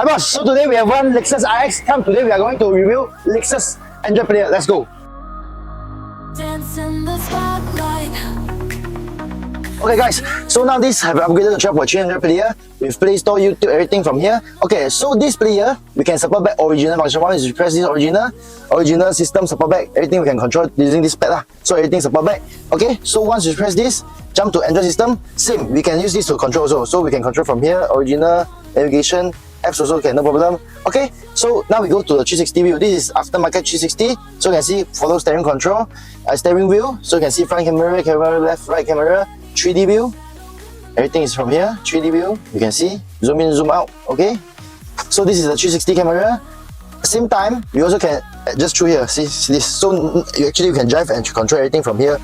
Hi boss, so today we have one Lexus RX. Come, today we are going to review Lexus Android player. Let's go. Dance in the spotlight. Okay guys, so now this have upgraded to 12.3 Android player with Play Store, YouTube, everything from here. Okay, so this player, we can support back original function. Once you press this original system support back, everything we can control using this pad. So everything support back. Okay, so once you press this, jump to Android system, same, we can use this to control also. So we can control from here, original, navigation, apps also can, no problem. Okay, so now we go to the 360 view. This is aftermarket 360. So you can see follow steering control, steering wheel. So you can see front camera, camera left, right camera, 3D view. Everything is from here, 3D view. You can see, zoom in, zoom out. Okay, so this is the 360 camera. Same time, you also can adjust through here. See this. So you can drive and control everything from here.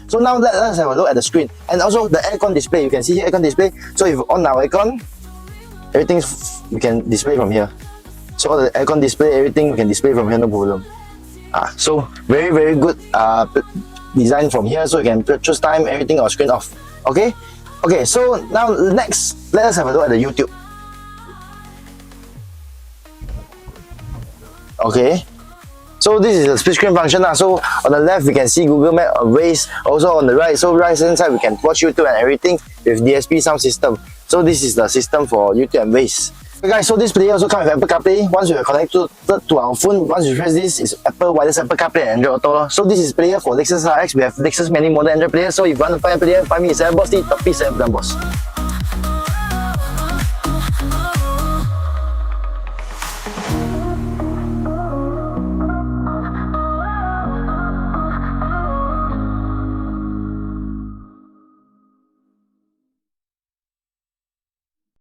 So now let us have a look at the screen and also the aircon display. You can see here aircon display. So if you on our aircon, everything we can display from here. So all the aircon display, everything we can display from here, no problem. So very good design from here. So you can choose time, everything or screen off. Okay. Okay. So now next, let us have a look at the YouTube. Okay. So this is the split screen function. So on the left we can see Google Map, Waze. Also on the right, so right hand side we can watch YouTube and everything with DSP sound system. So this is the system for YouTube and Waze. Okay guys, so this player also comes with Apple CarPlay. Once you are connected to our phone, once you press this, is Apple wireless Apple CarPlay and Android Auto. So this is player for Lexus RX. We have Lexus many model Android player. So if you want to find a player, find me at 𝐬𝐵𝐽𝑠, top piece boss.